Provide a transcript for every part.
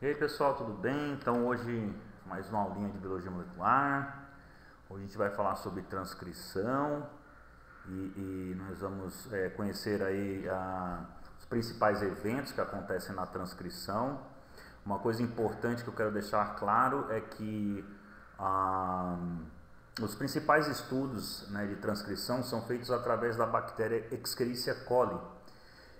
E aí pessoal, tudo bem? Então hoje mais uma aulinha de biologia molecular. Hoje a gente vai falar sobre transcrição e nós vamos conhecer aí os principais eventos que acontecem na transcrição. Uma coisa importante que eu quero deixar claro é que os principais estudos, né, de transcrição são feitos através da bactéria Escherichia coli.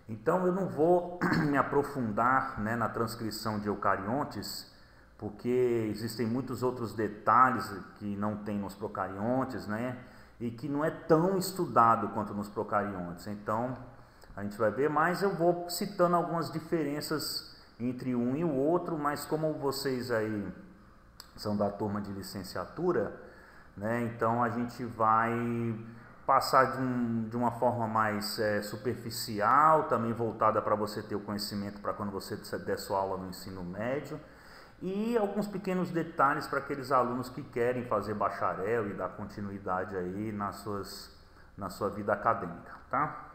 Então eu não vou me aprofundar, né, na transcrição de eucariontes, porque existem muitos outros detalhes que não tem nos procariontes, né, e que não é tão estudado quanto nos procariontes. Então a gente vai ver, mas eu vou citando algumas diferenças entre um e o outro, mas como vocês aí são da turma de licenciatura, né, então a gente vai passar de uma forma mais superficial, também voltada para você ter o conhecimento para quando você der sua aula no ensino médio, e alguns pequenos detalhes para aqueles alunos que querem fazer bacharel e dar continuidade aí na sua vida acadêmica, tá?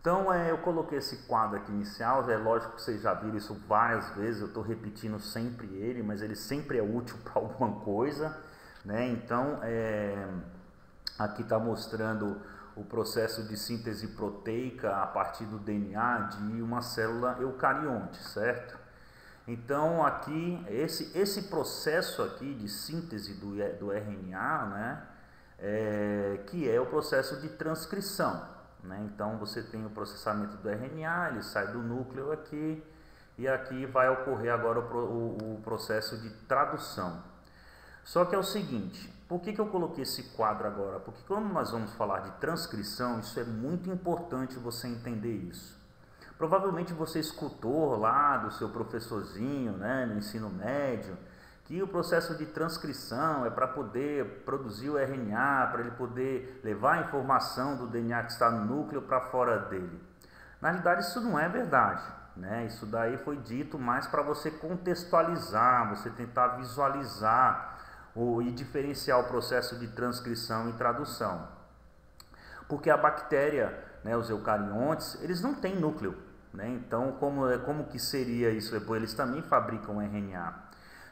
Então eu coloquei esse quadro aqui inicial, é lógico que vocês já viram isso várias vezes, eu estou repetindo sempre ele, mas ele sempre é útil para alguma coisa, né? Então aqui está mostrando o processo de síntese proteica a partir do DNA de uma célula eucarionte, certo? Então aqui, esse processo aqui de síntese do RNA, né, que é o processo de transcrição, né? Então você tem o processamento do RNA, ele sai do núcleo aqui, e aqui vai ocorrer agora o processo de tradução. Só que é o seguinte, por que eu coloquei esse quadro agora? Porque quando nós vamos falar de transcrição, isso é muito importante você entender isso. Provavelmente você escutou lá do seu professorzinho, né, no ensino médio, que o processo de transcrição é para poder produzir o RNA, para ele poder levar a informação do DNA que está no núcleo para fora dele. Na realidade isso não é verdade, né? Isso daí foi dito mais para você contextualizar, você tentar visualizar e diferenciar o processo de transcrição e tradução. Porque a bactéria, né, os eucariontes, eles não têm núcleo, né? Então como que seria isso? Eles também fabricam RNA.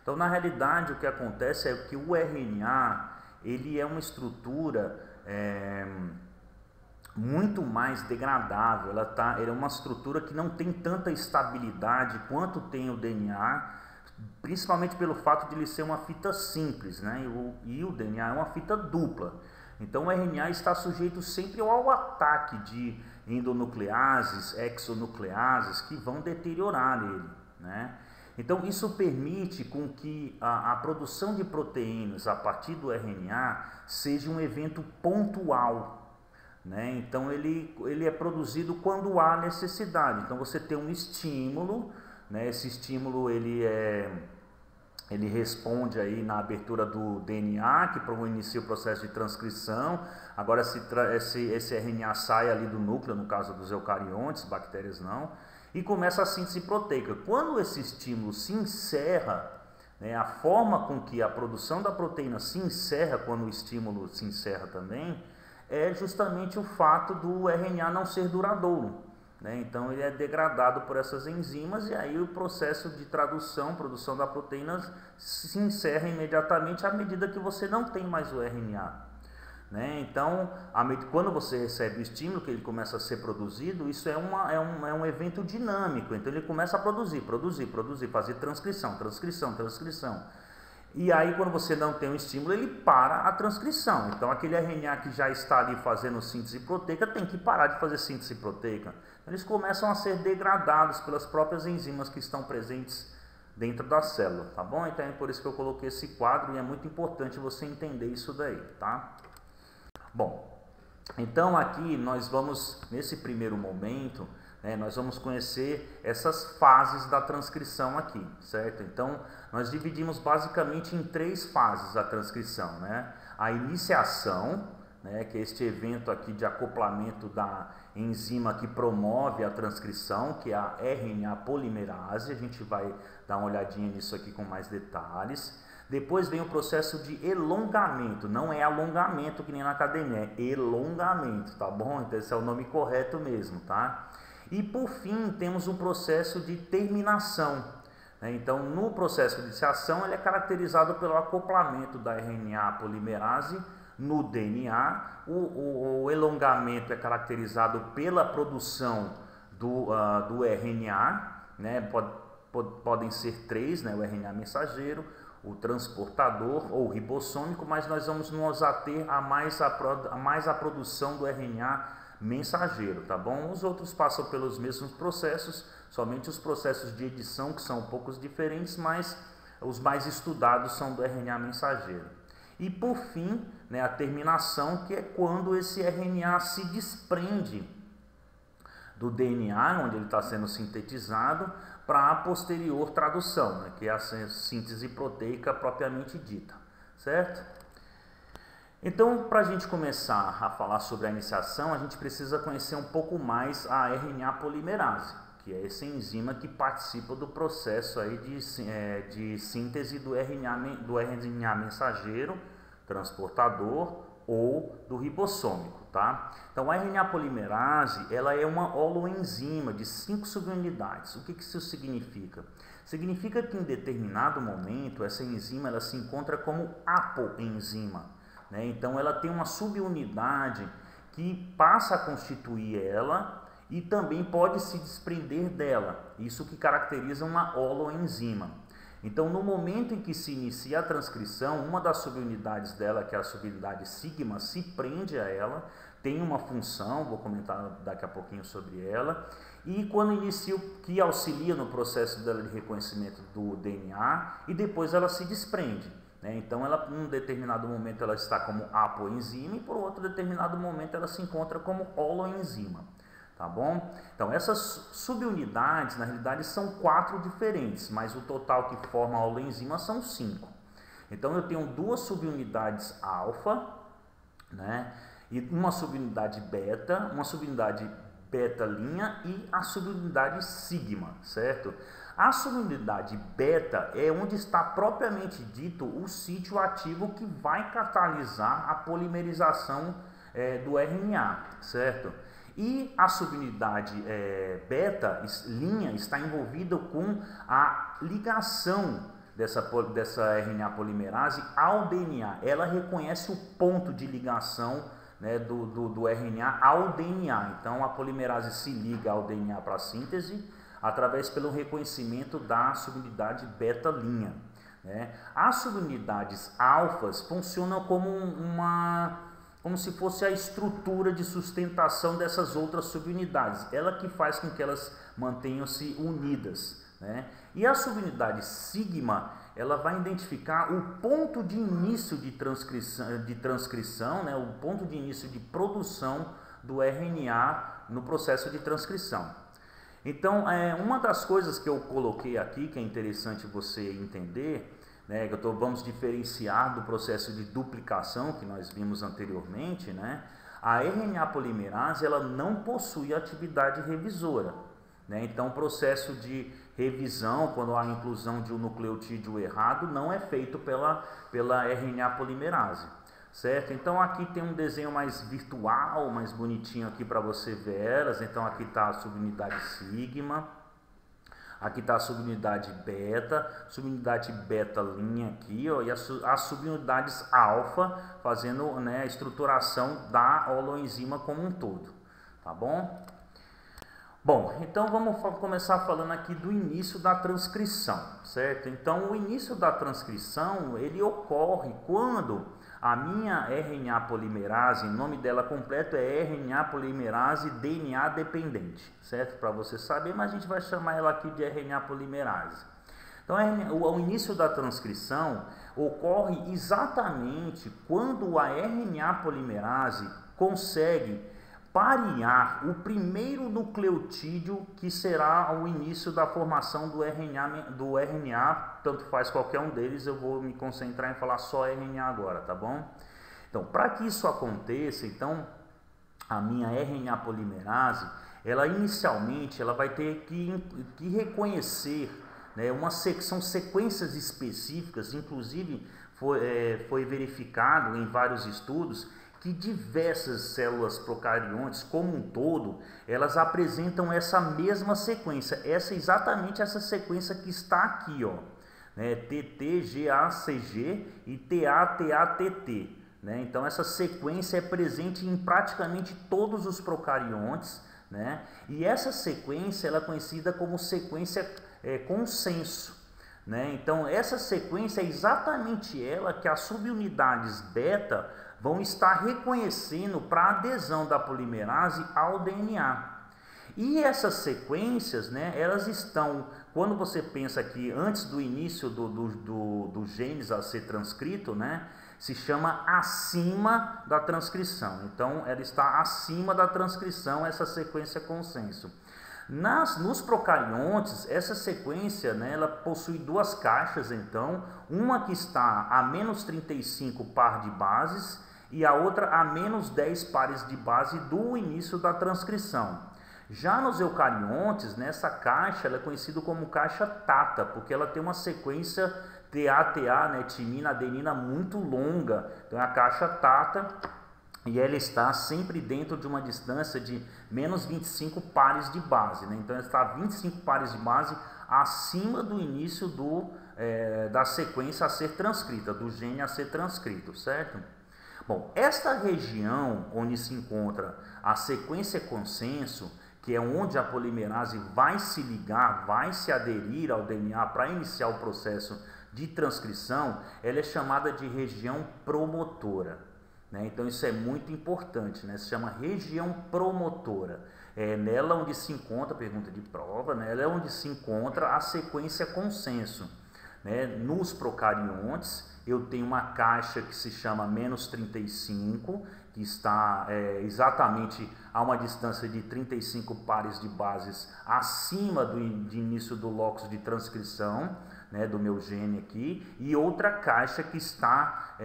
Então na realidade o que acontece é que o RNA ele é uma estrutura muito mais degradável, ele é uma estrutura que não tem tanta estabilidade quanto tem o DNA, principalmente pelo fato de ele ser uma fita simples, né? E o DNA é uma fita dupla. Então o RNA está sujeito sempre ao ataque de endonucleases, exonucleases que vão deteriorar ele, né? Então isso permite com que a produção de proteínas a partir do RNA seja um evento pontual, né? Então ele é produzido quando há necessidade. Então você tem um estímulo, né? Esse estímulo ele responde aí na abertura do DNA, que inicia o processo de transcrição. Agora esse RNA sai ali do núcleo, no caso dos eucariontes, bactérias não, e começa a síntese proteica. Quando esse estímulo se encerra, né, a forma com que a produção da proteína se encerra, quando o estímulo se encerra também, é justamente o fato do RNA não ser duradouro, né? Então ele é degradado por essas enzimas e aí o processo de tradução, produção da proteína se encerra imediatamente à medida que você não tem mais o RNA, né? Então quando você recebe o estímulo, que ele começa a ser produzido, isso é um evento dinâmico. Então ele começa a produzir, fazer transcrição. E aí quando você não tem um estímulo, ele para a transcrição. Então aquele RNA que já está ali fazendo síntese proteica tem que parar de fazer síntese proteica. Eles começam a ser degradados pelas próprias enzimas que estão presentes dentro da célula, tá bom? Então é por isso que eu coloquei esse quadro e é muito importante você entender isso daí, tá? Bom, então aqui nós vamos, nesse primeiro momento, nós vamos conhecer essas fases da transcrição aqui, certo? Então nós dividimos basicamente em 3 fases a transcrição, né? A iniciação, né, que é este evento aqui de acoplamento da enzima que promove a transcrição, que é a RNA polimerase. A gente vai dar uma olhadinha nisso aqui com mais detalhes. Depois vem o processo de elongamento, não é alongamento que nem na academia, é elongamento, tá bom? Então esse é o nome correto mesmo, tá? E por fim temos um processo de terminação, né? Então, no processo de iniciação, ele é caracterizado pelo acoplamento da RNA polimerase no DNA, o elongamento é caracterizado pela produção do RNA, né? Podem ser três, né? O RNA mensageiro, o transportador ou ribossômico, mas nós vamos nos ater a mais a produção do RNA mensageiro, tá bom? Os outros passam pelos mesmos processos, somente os processos de edição que são um pouco diferentes, mas os mais estudados são do RNA mensageiro. E por fim, né, a terminação, que é quando esse RNA se desprende do DNA, onde ele está sendo sintetizado, para a posterior tradução, né, que é a síntese proteica propriamente dita, certo? Então, para a gente começar a falar sobre a iniciação, a gente precisa conhecer um pouco mais a RNA polimerase, que é essa enzima que participa do processo aí de síntese do RNA mensageiro, transportador ou do ribossômico, tá? Então, a RNA polimerase, ela é uma holoenzima de 5 subunidades. O que isso significa? Significa que em determinado momento essa enzima ela se encontra como apoenzima, né? Então, ela tem uma subunidade que passa a constituir ela e também pode se desprender dela. Isso que caracteriza uma holoenzima. Então, no momento em que se inicia a transcrição, uma das subunidades dela, que é a subunidade sigma, se prende a ela, tem uma função, vou comentar daqui a pouquinho sobre ela, e quando inicia, que auxilia no processo dela de reconhecimento do DNA, e depois ela se desprende, né? Então, ela, em um determinado momento ela está como apoenzima, e por outro determinado momento ela se encontra como holoenzima. Tá bom? Então, essas subunidades, na realidade, são 4 diferentes, mas o total que forma a holoenzima são 5. Então, eu tenho 2 subunidades alfa, né? E uma subunidade beta, uma subunidade beta' e a subunidade sigma, certo? A subunidade beta é onde está propriamente dito o sítio ativo que vai catalisar a polimerização do RNA, certo? E a subunidade beta' está envolvida com a ligação dessa RNA polimerase ao DNA. Ela reconhece o ponto de ligação, né, do RNA ao DNA. Então, a polimerase se liga ao DNA para a síntese através pelo reconhecimento da subunidade beta', né? As subunidades alfas funcionam como se fosse a estrutura de sustentação dessas outras subunidades, ela que faz com que elas mantenham-se unidas, né? E a subunidade sigma, ela vai identificar o ponto de início de transcrição, né? O ponto de início de produção do RNA no processo de transcrição. Então, uma das coisas que eu coloquei aqui, que é interessante você entender, né, vamos diferenciar do processo de duplicação que nós vimos anteriormente, né? A RNA polimerase ela não possui atividade revisora, né? Então, o processo de revisão, quando há a inclusão de um nucleotídeo errado, não é feito pela RNA polimerase, certo? Então, aqui tem um desenho mais virtual, mais bonitinho aqui para você ver elas. Então, aqui está a subunidade sigma. Aqui está a subunidade beta' aqui, ó, e as subunidades alfa fazendo, né, a estruturação da holoenzima como um todo, tá bom? Bom, então vamos começar falando aqui do início da transcrição, certo? Então, o início da transcrição, ele ocorre quando a minha RNA polimerase, o nome dela completo é RNA polimerase DNA dependente, certo? Para você saber, mas a gente vai chamar ela aqui de RNA polimerase. Então, o início da transcrição ocorre exatamente quando a RNA polimerase consegue parear o primeiro nucleotídeo que será o início da formação do RNA, tanto faz qualquer um deles, eu vou me concentrar em falar só RNA agora, tá bom? Então, para que isso aconteça, então, a minha RNA polimerase, ela inicialmente ela vai ter que reconhecer, né, são sequências específicas, inclusive foi verificado em vários estudos, que diversas células procariontes, como um todo, elas apresentam essa mesma sequência, exatamente essa sequência que está aqui, ó, né? TT-GACG e TA-TATT, né? Então essa sequência é presente em praticamente todos os procariontes, né? E essa sequência ela é conhecida como sequência consenso, né? Então essa sequência é exatamente ela que as subunidades beta vão estar reconhecendo para adesão da polimerase ao DNA. E essas sequências, né, elas estão, quando você pensa que antes do início do genes a ser transcrito, né, se chama acima da transcrição. Então, ela está acima da transcrição, essa sequência consenso. Nos procariontes, essa sequência, né, ela possui duas caixas, então, uma que está a menos 35 par de bases e a outra a menos 10 pares de base do início da transcrição. Já nos eucariontes, nessa caixa ela é conhecida como caixa TATA, porque ela tem uma sequência TA-TA, né, timina, adenina muito longa. Então é a caixa TATA e ela está sempre dentro de uma distância de menos 25 pares de base, né? Então ela está 25 pares de base acima do início da sequência a ser transcrita, do gene a ser transcrito, certo? Bom, esta região onde se encontra a sequência consenso, que é onde a polimerase vai se ligar, vai se aderir ao DNA para iniciar o processo de transcrição, ela é chamada de região promotora, né? Então isso é muito importante, né? Se chama região promotora. É nela onde se encontra, pergunta de prova, né? Ela é onde se encontra a sequência consenso, né? Nos procariontes eu tenho uma caixa que se chama menos 35, que está exatamente a uma distância de 35 pares de bases acima de início do locus de transcrição, né, do meu gene aqui, e outra caixa que está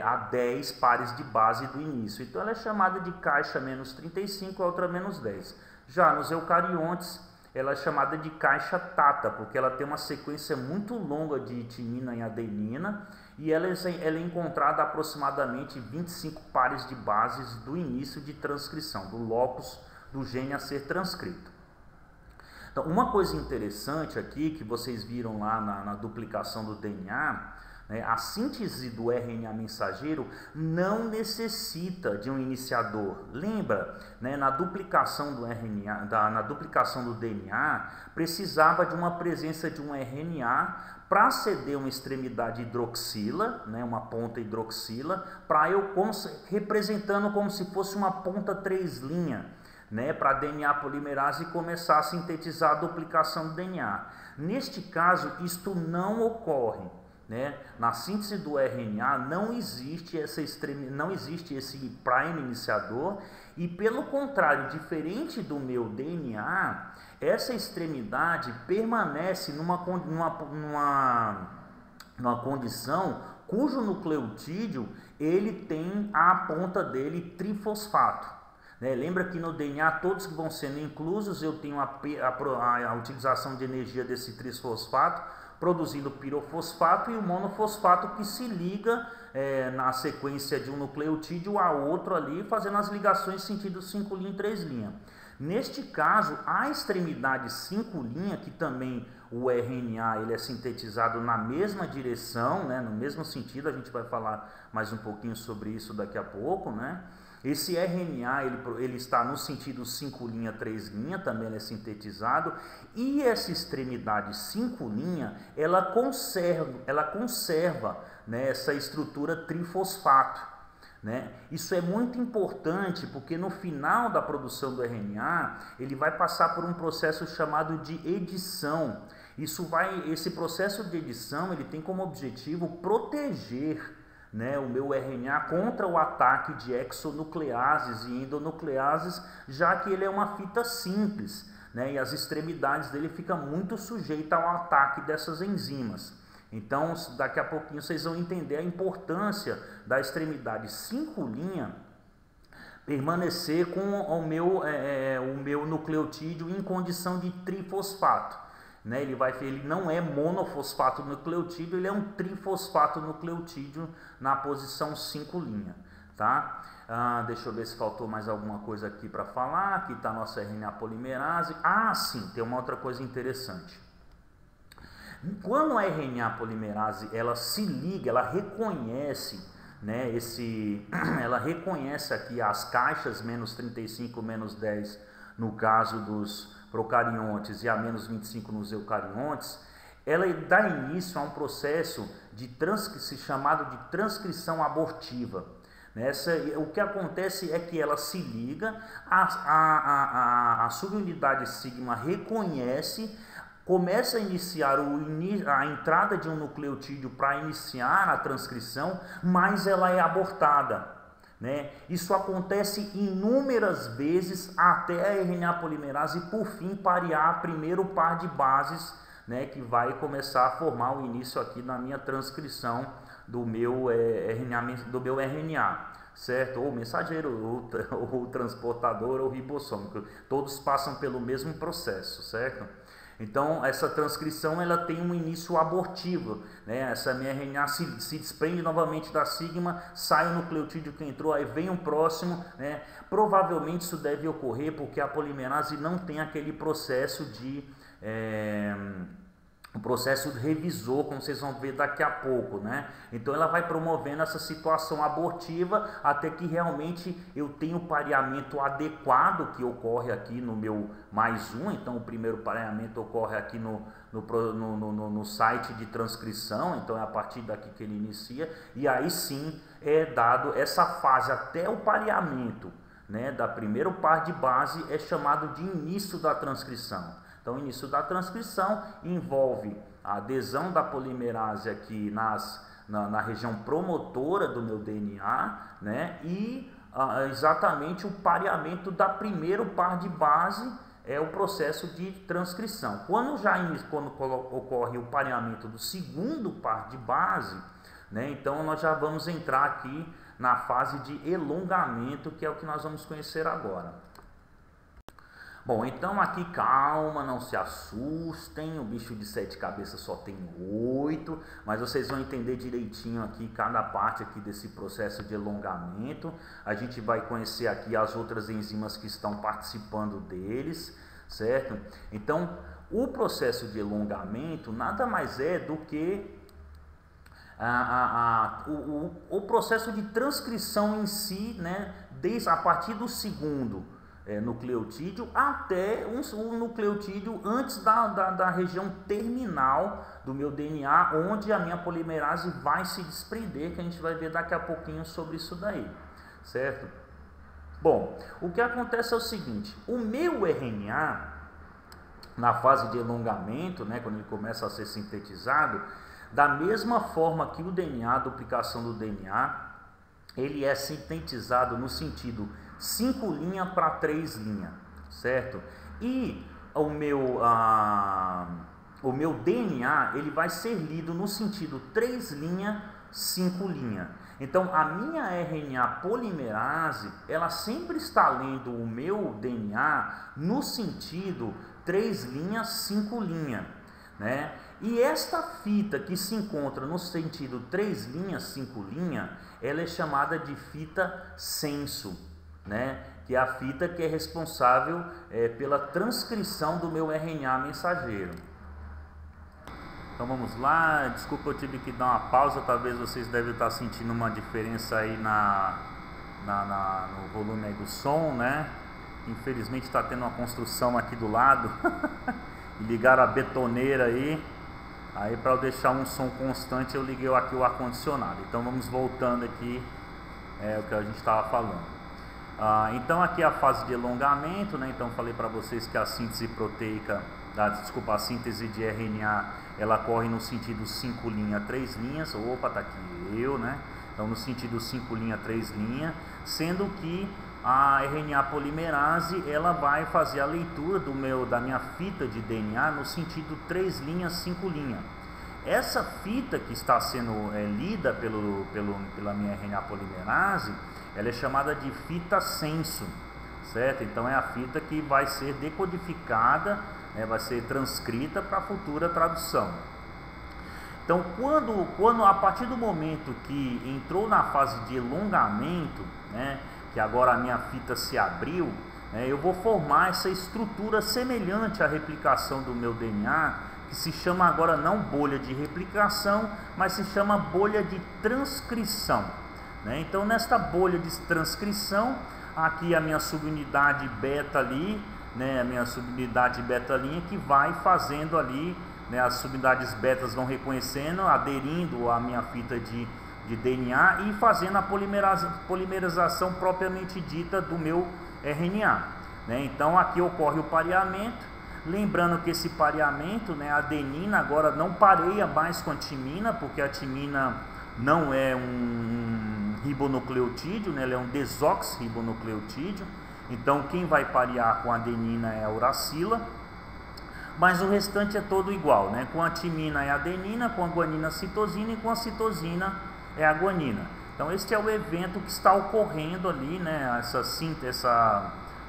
a 10 pares de base do início. Então ela é chamada de caixa menos 35, a outra menos 10. Já nos eucariontes, ela é chamada de caixa TATA, porque ela tem uma sequência muito longa de timina e adenina, e ela é encontrada a aproximadamente 25 pares de bases do início de transcrição, do locus do gene a ser transcrito. Então, uma coisa interessante aqui, que vocês viram lá na duplicação do DNA, né, a síntese do RNA mensageiro não necessita de um iniciador. Lembra, né, na duplicação do RNA, na duplicação do DNA, precisava de uma presença de um RNA para ceder uma extremidade hidroxila, né, uma ponta hidroxila, para eu representando como se fosse uma ponta 3', né, para a DNA polimerase começar a sintetizar a duplicação do DNA. Neste caso, isto não ocorre, né? Na síntese do RNA não existe esse prime iniciador e, pelo contrário, diferente do meu DNA, essa extremidade permanece numa condição cujo nucleotídeo ele tem a ponta dele trifosfato. Né? Lembra que no DNA, todos que vão sendo inclusos, eu tenho a utilização de energia desse trifosfato, produzindo pirofosfato e o monofosfato que se liga na sequência de um nucleotídeo a outro ali, fazendo as ligações sentido 5' e 3'. Neste caso, a extremidade 5', que também o RNA ele é sintetizado na mesma direção, né, no mesmo sentido, a gente vai falar mais um pouquinho sobre isso daqui a pouco, né? Esse RNA ele está no sentido 5', 3', também ele é sintetizado, e essa extremidade 5', ela conserva, né, essa estrutura trifosfato, né? Isso é muito importante porque no final da produção do RNA ele vai passar por um processo chamado de edição. Esse processo de edição ele tem como objetivo proteger, né, o meu RNA contra o ataque de exonucleases e endonucleases, já que ele é uma fita simples, né, e as extremidades dele ficam muito sujeitas ao ataque dessas enzimas. Então, daqui a pouquinho vocês vão entender a importância da extremidade 5' permanecer com o meu nucleotídeo em condição de trifosfato. Né, ele não é monofosfato nucleotídeo, ele é um trifosfato nucleotídeo na posição 5'. tá? Deixa eu ver se faltou mais alguma coisa aqui para falar. Aqui está a nossa RNA polimerase. Sim, tem uma outra coisa interessante. Quando a RNA polimerase ela se liga, ela reconhece, né, ela reconhece aqui as caixas menos 35, menos 10 no caso dos procariontes e a menos 25 nos eucariontes, ela dá início a um processo chamado de transcrição abortiva. O que acontece é que ela se liga, a subunidade sigma reconhece, começa a iniciar a entrada de um nucleotídeo para iniciar a transcrição, mas ela é abortada, né? Isso acontece inúmeras vezes até a RNA polimerase por fim parear primeiro par de bases, né, que vai começar a formar o início aqui na minha transcrição do meu RNA, certo? Ou mensageiro, ou transportador, ou ribossômico. Todos passam pelo mesmo processo, certo? Então, essa transcrição ela tem um início abortivo, né? Essa minha RNA se desprende novamente da sigma, sai o nucleotídeo que entrou, aí vem um próximo, né? Provavelmente isso deve ocorrer porque a polimerase não tem aquele processo de... um processo revisor, como vocês vão ver daqui a pouco, né? Então ela vai promovendo essa situação abortiva até que realmente eu tenho o pareamento adequado que ocorre aqui no meu +1. Então o primeiro pareamento ocorre aqui no site de transcrição, então é a partir daqui que ele inicia, e aí sim é dado essa fase até o pareamento, né, da primeiro par de base é chamado de início da transcrição. Então, o início da transcrição envolve a adesão da polimerase aqui na região promotora do meu DNA, né? E exatamente o pareamento da primeiro par de base é o processo de transcrição. Quando ocorre o pareamento do segundo par de base, né? Então nós já vamos entrar aqui na fase de elongamento, que é o que nós vamos conhecer agora. Bom, então aqui calma, não se assustem, o bicho de 7 cabeças só tem 8, mas vocês vão entender direitinho aqui cada parte aqui desse processo de elongamento. A gente vai conhecer aqui as outras enzimas que estão participando deles, certo? Então, o processo de elongamento nada mais é do que o processo de transcrição em si, né, a partir do segundo nucleotídeo até um nucleotídeo antes da região terminal do meu DNA, onde a minha polimerase vai se desprender, que a gente vai ver daqui a pouquinho sobre isso daí, certo? Bom, o que acontece é o seguinte, o meu RNA, na fase de elongamento, né, quando ele começa a ser sintetizado, da mesma forma que o DNA, a duplicação do DNA, ele é sintetizado no sentido 5' para 3', certo? E o meu DNA ele vai ser lido no sentido 3', 5'. Então a minha RNA polimerase ela sempre está lendo o meu DNA no sentido 3', 5', né? E esta fita que se encontra no sentido 3', 5', ela é chamada de fita senso, né? Que é a fita que é responsável pela transcrição do meu RNA mensageiro. Então vamos lá, desculpa, eu tive que dar uma pausa, talvez vocês devem estar sentindo uma diferença aí no volume aí do som, né? Infelizmente está tendo uma construção aqui do lado, ligaram a betoneira aí para eu deixar um som constante eu liguei aqui o ar-condicionado. Então vamos voltando aqui o que a gente estava falando. Então aqui é a fase de elongamento, né? Então falei para vocês que a síntese proteica, a síntese de RNA, ela corre no sentido 5', 3', opa, tá aqui eu, né? Então no sentido 5', 3', sendo que a RNA polimerase, ela vai fazer a leitura da minha fita de DNA no sentido 3', 5'. Essa fita que está sendo lida pela minha RNA polimerase, ela é chamada de fita senso, certo? Então é a fita que vai ser decodificada, vai ser transcrita para a futura tradução. Então, quando a partir do momento que entrou na fase de elongamento, né, que agora a minha fita se abriu, né, eu vou formar essa estrutura semelhante à replicação do meu DNA, que se chama agora não bolha de replicação, mas se chama bolha de transcrição, né? Então, nesta bolha de transcrição, aqui a minha subunidade beta ali, né, a minha subunidade beta linha que vai fazendo ali, né, as subunidades betas vão reconhecendo, aderindo à minha fita de DNA e fazendo a polimerização propriamente dita do meu RNA, né? Então aqui ocorre o pareamento, lembrando que esse pareamento, né, a adenina agora não pareia mais com a timina, porque a timina não é um ribonucleotídeo, né, ela é um desoxirribonucleotídeo. Então quem vai parear com a adenina é a uracila, mas o restante é todo igual, né? Com a timina é a adenina, com a guanina a citosina e com a citosina é a guanina. Então este é o evento que está ocorrendo ali, né?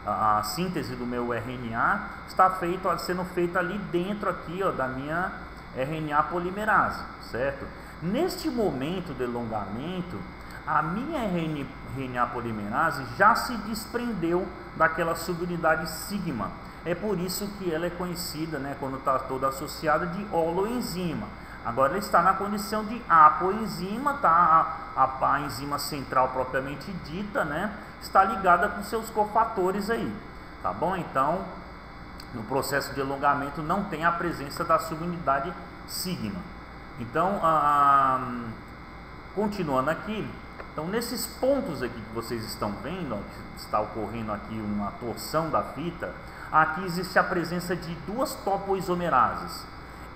A síntese do meu RNA está sendo feita ali dentro aqui, ó, da minha RNA polimerase, certo? Neste momento de elongamento, a minha RNA polimerase já se desprendeu daquela subunidade sigma. É por isso que ela é conhecida, né, quando está toda associada, de holoenzima. Agora ela está na condição de apoenzima, tá? A enzima central propriamente dita, né, está ligada com seus cofatores aí, tá bom? Então, no processo de alongamento não tem a presença da subunidade sigma. Então, continuando aqui, então nesses pontos aqui que vocês estão vendo, ó, que está ocorrendo aqui uma torção da fita, aqui existe a presença de duas topoisomerases.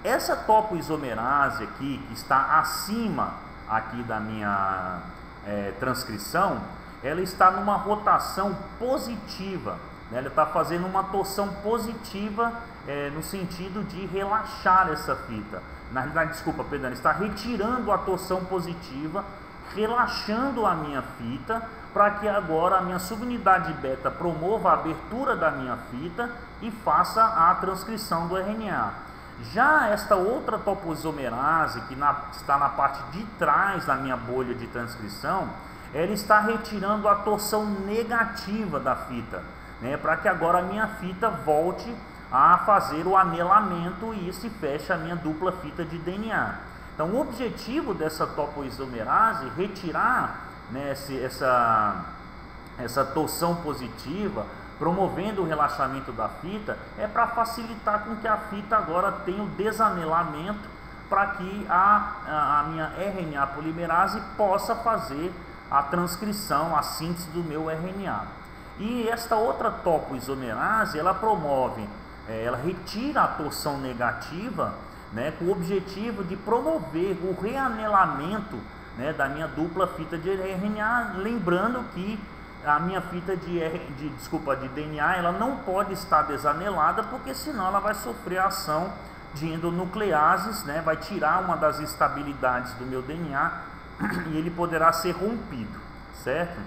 Essa topoisomerase aqui, que está acima aqui da minha transcrição, ela está numa rotação positiva, né? Ela está fazendo uma torção positiva no sentido de relaxar essa fita. Na realidade, desculpa, perdão, está retirando a torção positiva, relaxando a minha fita, para que agora a minha subunidade beta promova a abertura da minha fita e faça a transcrição do RNA. Já esta outra topoisomerase, que está na parte de trás da minha bolha de transcrição, ela está retirando a torção negativa da fita, né, para que agora a minha fita volte a fazer o anelamento e se feche a minha dupla fita de DNA. Então, o objetivo dessa topoisomerase é retirar, né, essa torção positiva, promovendo o relaxamento da fita, é para facilitar com que a fita agora tenha o desanelamento, para que a minha RNA polimerase possa fazer a transcrição, a síntese do meu RNA. E esta outra topoisomerase, ela promove, ela retira a torção negativa, né, com o objetivo de promover o reanelamento, né, da minha dupla fita de RNA, lembrando que a minha fita de DNA ela não pode estar desanelada, porque senão ela vai sofrer a ação de endonucleases, né, vai tirar uma das estabilidades do meu DNA e ele poderá ser rompido, certo?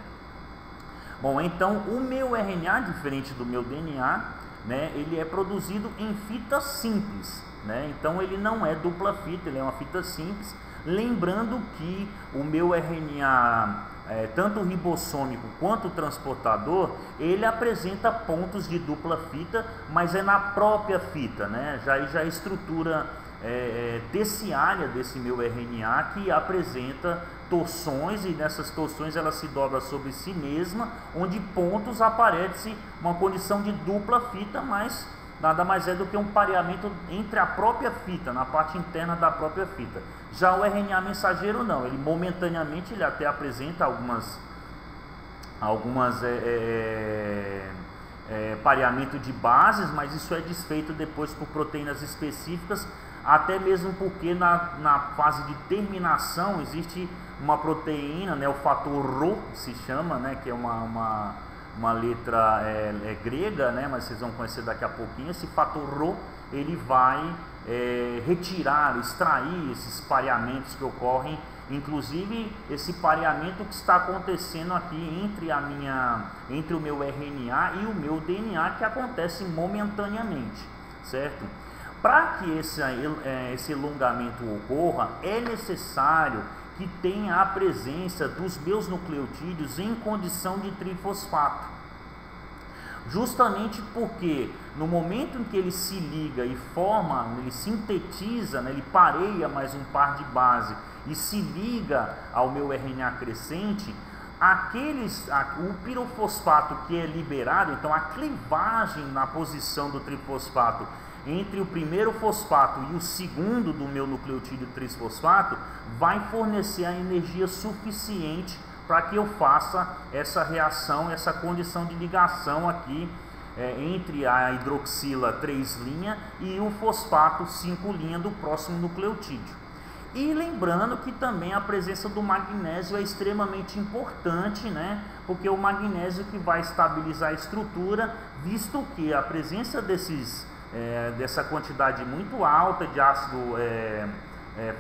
Bom, então o meu RNA, diferente do meu DNA, né, ele é produzido em fita simples, né? Então ele não é dupla fita, ele é uma fita simples. Lembrando que o meu RNA, tanto o ribossômico quanto o transportador, ele apresenta pontos de dupla fita, mas é na própria fita, né? Já a estrutura terciária desse meu RNA que apresenta torções, e nessas torções ela se dobra sobre si mesma, onde pontos aparece uma condição de dupla fita, mas nada mais é do que um pareamento entre a própria fita, na parte interna da própria fita. Já o RNA mensageiro não, ele momentaneamente ele até apresenta algumas pareamento de bases, mas isso é desfeito depois por proteínas específicas, até mesmo porque na fase de terminação existe uma proteína, né, o fator Rho se chama, né, que é uma letra grega, né, mas vocês vão conhecer daqui a pouquinho. Esse fator Rho, ele vai retirar, extrair esses pareamentos que ocorrem, inclusive esse pareamento que está acontecendo aqui entre o meu RNA e o meu DNA, que acontece momentaneamente, certo? Para que esse alongamento ocorra, é necessário que tenha a presença dos meus nucleotídeos em condição de trifosfato. Justamente porque no momento em que ele se liga e forma, ele sintetiza, né, ele pareia mais um par de base e se liga ao meu RNA crescente, o pirofosfato que é liberado, então a clivagem na posição do trifosfato entre o primeiro fosfato e o segundo do meu nucleotídeo trisfosfato vai fornecer a energia suficiente para que eu faça essa reação, essa condição de ligação aqui entre a hidroxila 3' e o fosfato 5' do próximo nucleotídeo. E lembrando que também a presença do magnésio é extremamente importante, né? Porque o magnésio que vai estabilizar a estrutura, visto que a presença dessa quantidade muito alta de ácido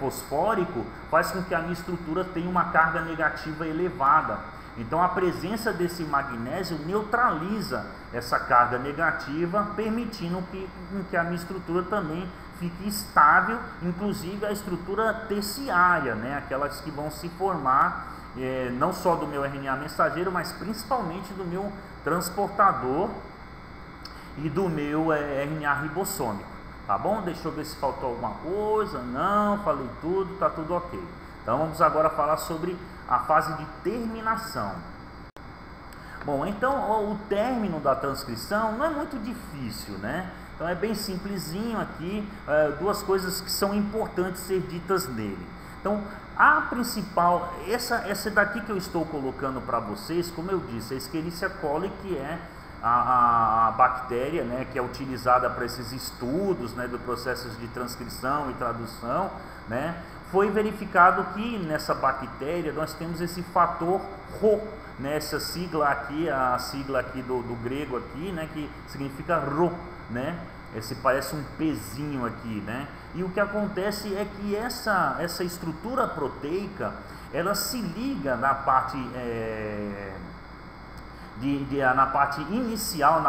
fosfórico faz com que a minha estrutura tenha uma carga negativa elevada. Então a presença desse magnésio neutraliza essa carga negativa, permitindo que a minha estrutura também fique estável, inclusive a estrutura terciária, né? Aquelas que vão se formar não só do meu RNA mensageiro, mas principalmente do meu transportador e do meu RNA ribossômico. Tá bom? Deixa eu ver se faltou alguma coisa. Não, falei tudo, tá tudo ok. Então vamos agora falar sobre a fase de terminação. Bom, então o término da transcrição não é muito difícil, né? Então é bem simplesinho aqui, duas coisas que são importantes ser ditas nele. Então a principal, essa daqui que eu estou colocando para vocês, como eu disse, a Escherichia coli, que é a bactéria, né, que é utilizada para esses estudos, né, do processos de transcrição e tradução, né, foi verificado que nessa bactéria nós temos esse fator Rho, né, essa sigla aqui, a sigla aqui do grego aqui, né, que significa Rho, né, esse parece um pezinho aqui, né, e o que acontece é que essa estrutura proteica, ela se liga na parte na parte inicial,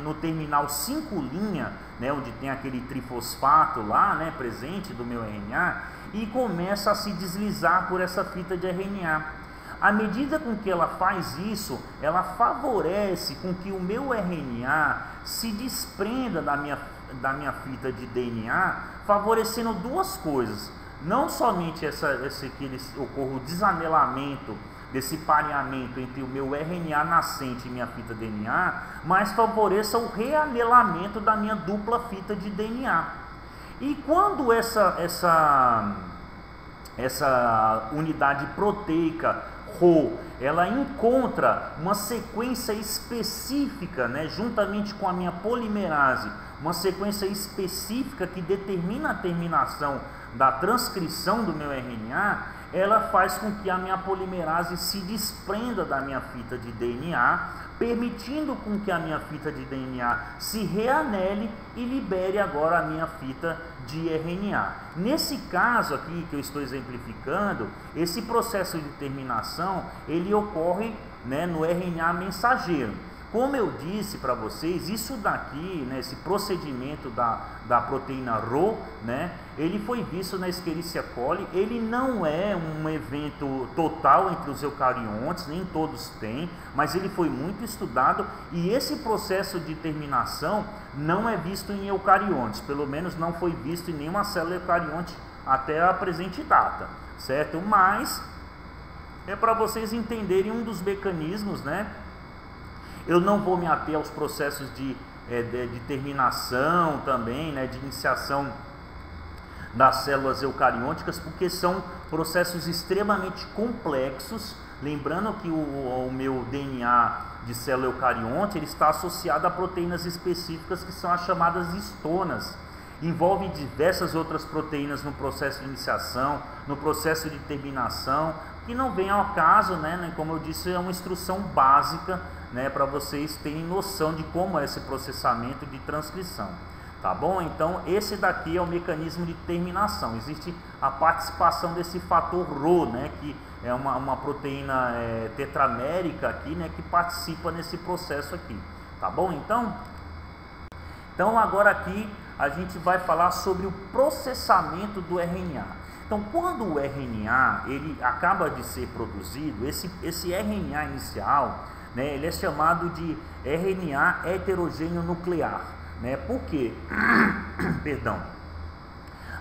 no terminal 5', né, onde tem aquele trifosfato lá, né, presente do meu RNA, e começa a se deslizar por essa fita de RNA. À medida com que ela faz isso, ela favorece com que o meu RNA se desprenda da minha fita de DNA, favorecendo duas coisas. Não somente que ocorra o desanelamento desse pareamento entre o meu RNA nascente e minha fita DNA, mas favoreça o reanelamento da minha dupla fita de DNA. E quando essa unidade proteica Rho, ela encontra uma sequência específica, né, juntamente com a minha polimerase, uma sequência específica que determina a terminação da transcrição do meu RNA, ela faz com que a minha polimerase se desprenda da minha fita de DNA, permitindo com que a minha fita de DNA se reanele e libere agora a minha fita de RNA. Nesse caso aqui que eu estou exemplificando, esse processo de terminação, ele ocorre, né, no RNA mensageiro. Como eu disse para vocês, isso daqui, né, esse procedimento da proteína Rho, né, ele foi visto na Escherichia coli. Ele não é um evento total entre os eucariontes, nem todos têm, mas ele foi muito estudado, e esse processo de terminação não é visto em eucariontes, pelo menos não foi visto em nenhuma célula eucarionte até a presente data, certo? Mas é para vocês entenderem um dos mecanismos, né? Eu não vou me ater aos processos de terminação também, né, de iniciação das células eucariôticas, porque são processos extremamente complexos. Lembrando que o meu DNA de célula eucarionte, ele está associado a proteínas específicas que são as chamadas histonas. Envolve diversas outras proteínas no processo de iniciação, no processo de terminação, que não vem ao caso, né? Como eu disse, é uma instrução básica, né, para vocês terem noção de como é esse processamento de transcrição. Tá bom? Então, esse daqui é o mecanismo de terminação. Existe a participação desse fator Rho, né, que é uma proteína tetramérica aqui, né, que participa nesse processo aqui. Tá bom? Então agora aqui a gente vai falar sobre o processamento do RNA. Então, quando o RNA ele acaba de ser produzido, esse RNA inicial, né, ele é chamado de RNA heterogêneo nuclear, né? Por quê? Perdão.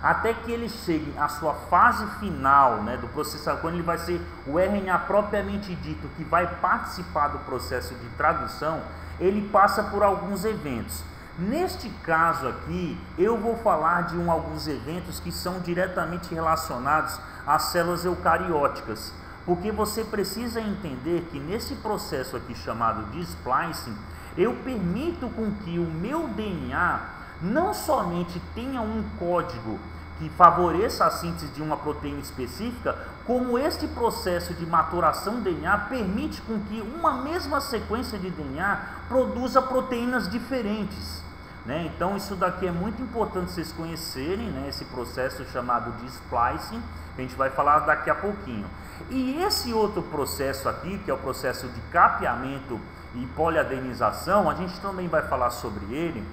Até que ele chegue à sua fase final, né, do processamento, quando ele vai ser o RNA propriamente dito, que vai participar do processo de tradução, ele passa por alguns eventos. Neste caso aqui, eu vou falar de alguns eventos que são diretamente relacionados às células eucarióticas, porque você precisa entender que nesse processo aqui chamado de splicing, eu permito com que o meu DNA não somente tenha um código que favoreça a síntese de uma proteína específica, como este processo de maturação do DNA permite com que uma mesma sequência de DNA produza proteínas diferentes, né? Então isso daqui é muito importante vocês conhecerem, né? Esse processo chamado de splicing, que a gente vai falar daqui a pouquinho. E esse outro processo aqui, que é o processo de capeamento e poliadenização, a gente também vai falar sobre ele,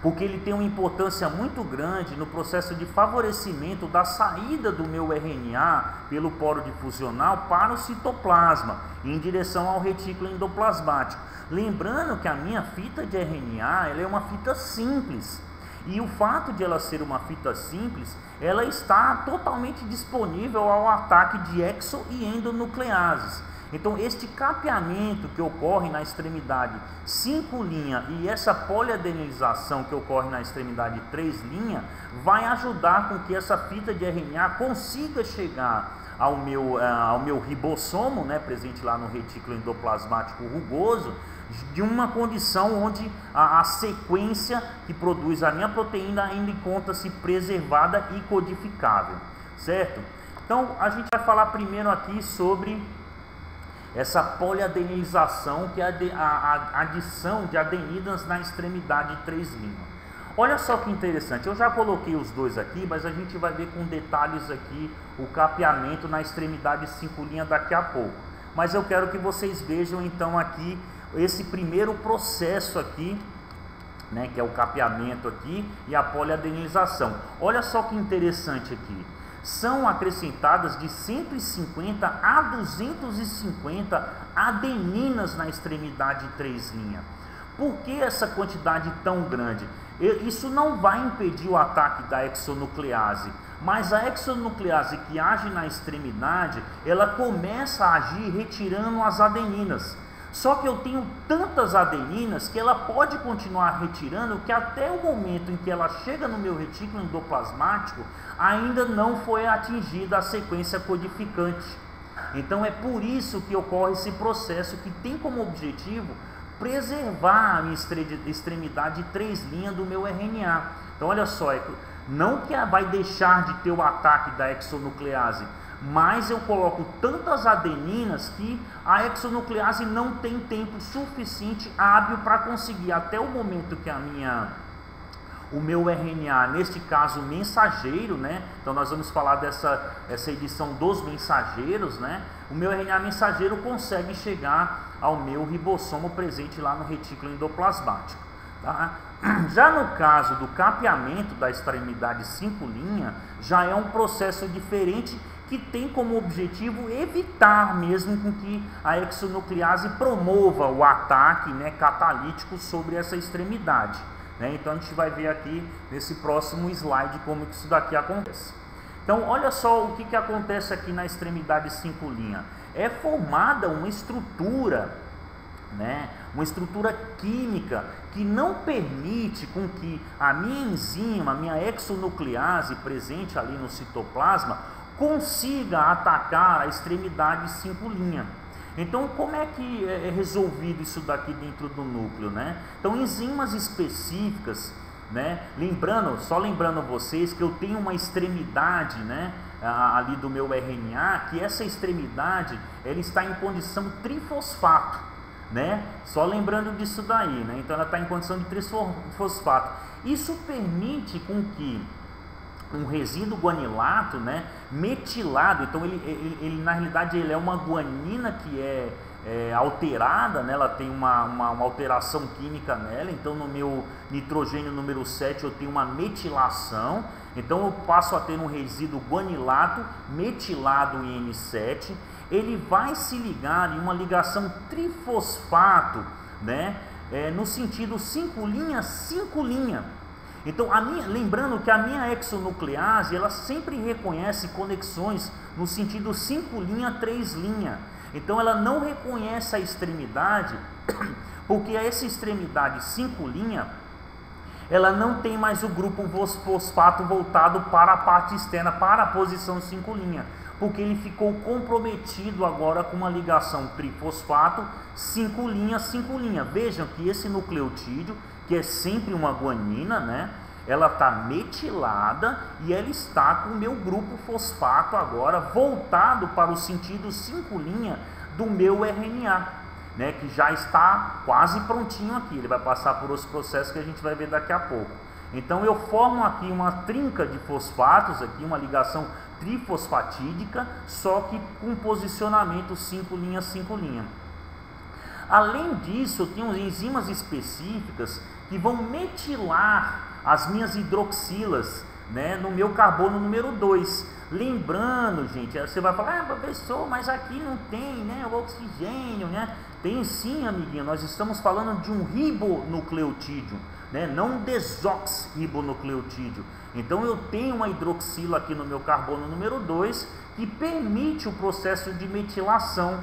porque ele tem uma importância muito grande no processo de favorecimento da saída do meu RNA pelo poro difusional para o citoplasma, em direção ao retículo endoplasmático. Lembrando que a minha fita de RNA ela é uma fita simples, e o fato de ela ser uma fita simples, ela está totalmente disponível ao ataque de exo e endonucleases. Então, este capeamento que ocorre na extremidade 5' e essa poliadenilização que ocorre na extremidade 3' vai ajudar com que essa fita de RNA consiga chegar ao meu ribossomo, né, presente lá no retículo endoplasmático rugoso, de uma condição onde a sequência que produz a minha proteína ainda encontra-se preservada e codificável, certo? Então, a gente vai falar primeiro aqui sobre essa poliadenilização, que é a adição de adeninas na extremidade 3'. Olha só que interessante, eu já coloquei os dois aqui, mas a gente vai ver com detalhes aqui o capeamento na extremidade 5' daqui a pouco. Mas eu quero que vocês vejam então aqui esse primeiro processo aqui, né, que é o capeamento aqui e a poliadenilização. Olha só que interessante aqui. São acrescentadas de 150 a 250 adeninas na extremidade 3'. Por que essa quantidade tão grande? Isso não vai impedir o ataque da exonuclease, mas a exonuclease que age na extremidade, ela começa a agir retirando as adeninas. Só que eu tenho tantas adeninas que ela pode continuar retirando, que até o momento em que ela chega no meu retículo endoplasmático, ainda não foi atingida a sequência codificante. Então é por isso que ocorre esse processo que tem como objetivo preservar a minha extremidade 3' do meu RNA. Então olha só, não que vai deixar de ter o ataque da exonuclease, mas eu coloco tantas adeninas que a exonuclease não tem tempo suficiente hábil para conseguir, até o momento que o meu RNA, neste caso mensageiro, né? Então nós vamos falar essa edição dos mensageiros, né? O meu RNA mensageiro consegue chegar ao meu ribossomo presente lá no retículo endoplasmático, tá? Já no caso do capeamento da extremidade 5', já é um processo diferente, que tem como objetivo evitar mesmo com que a exonuclease promova o ataque, né, catalítico sobre essa extremidade, né? Então a gente vai ver aqui nesse próximo slide como que isso daqui acontece. Então olha só o que acontece aqui na extremidade 5'. É formada uma estrutura, né, uma estrutura química que não permite com que a minha enzima, a minha exonuclease presente ali no citoplasma, consiga atacar a extremidade 5'. Então, como é que é resolvido isso daqui dentro do núcleo, né? Então, enzimas específicas, né? Só lembrando vocês que eu tenho uma extremidade, né, ali do meu RNA, que essa extremidade ela está em condição trifosfato, né? Só lembrando disso daí, né? Então, ela está em condição de trifosfato. Isso permite com que um resíduo guanilato, né, metilado, então ele na realidade ele é uma guanina que é alterada, né? Ela tem uma alteração química nela. Então no meu nitrogênio número 7 eu tenho uma metilação, então eu passo a ter um resíduo guanilato metilado em N7, ele vai se ligar em uma ligação trifosfato, né? No sentido 5' 5'. Então, lembrando que a minha exonuclease, ela sempre reconhece conexões no sentido 5', 3'. Então, ela não reconhece a extremidade, porque essa extremidade 5', ela não tem mais o grupo fosfato voltado para a parte externa, para a posição 5', porque ele ficou comprometido agora com uma ligação trifosfato 5', 5'. Vejam que esse nucleotídeo, que é sempre uma guanina, né? Ela está metilada e ela está com o meu grupo fosfato agora voltado para o sentido 5' do meu RNA, né? Que já está quase prontinho aqui. Ele vai passar por outros processos que a gente vai ver daqui a pouco. Então eu formo aqui uma trinca de fosfatos, aqui uma ligação trifosfatídica, só que com posicionamento 5', 5'. Além disso, eu tenho enzimas específicas que vão metilar as minhas hidroxilas, né, no meu carbono número 2. Lembrando, gente, você vai falar, professor, mas aqui não tem, né, o oxigênio, né? Tem sim, amiguinho, nós estamos falando de um ribonucleotídeo, né, não um desoxirribonucleotídeo. Então eu tenho uma hidroxila aqui no meu carbono número 2 que permite o processo de metilação.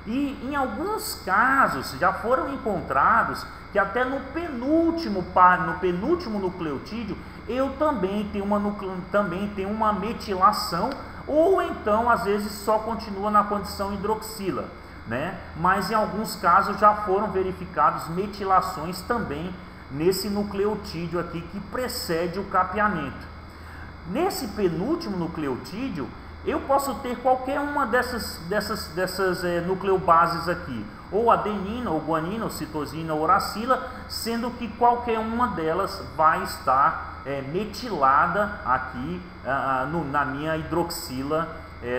E em alguns casos já foram encontrados que até no penúltimo nucleotídeo eu também tenho uma metilação, ou então às vezes só continua na condição hidroxila, né? Mas em alguns casos já foram verificados metilações também nesse nucleotídeo aqui que precede o capeamento. Nesse penúltimo nucleotídeo eu posso ter qualquer uma dessas nucleobases aqui, ou adenina, ou guanina, ou citosina, ou uracila, sendo que qualquer uma delas vai estar metilada aqui na minha hidroxila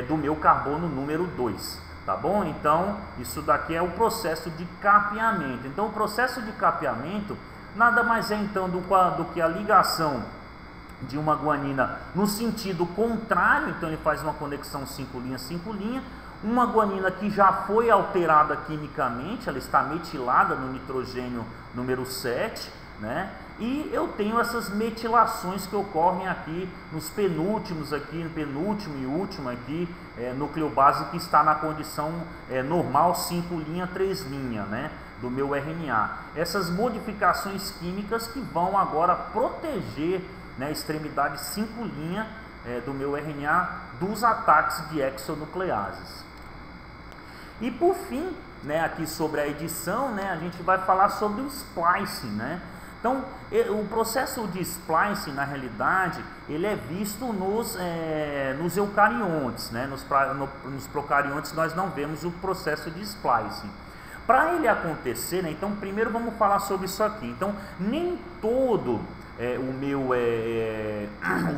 do meu carbono número 2, tá bom? Então, isso daqui é o processo de capeamento. Então, o processo de capeamento nada mais é então do que a ligação de uma guanina no sentido contrário, então ele faz uma conexão 5', 5', uma guanina que já foi alterada quimicamente, ela está metilada no nitrogênio número 7, né? E eu tenho essas metilações que ocorrem aqui nos penúltimos aqui, no penúltimo e último aqui, nucleobase que está na condição normal 5', 3', né? Do meu RNA. Essas modificações químicas que vão agora proteger, né, a extremidade 5' do meu RNA dos ataques de exonucleases. E por fim, né, aqui sobre a edição, né, a gente vai falar sobre o splicing, né? Então, o processo de splicing, na realidade, ele é visto nos eucariontes, né? Nos procariontes nós não vemos o processo de splicing. Para ele acontecer, né, então primeiro vamos falar sobre isso aqui. Então, nem todo o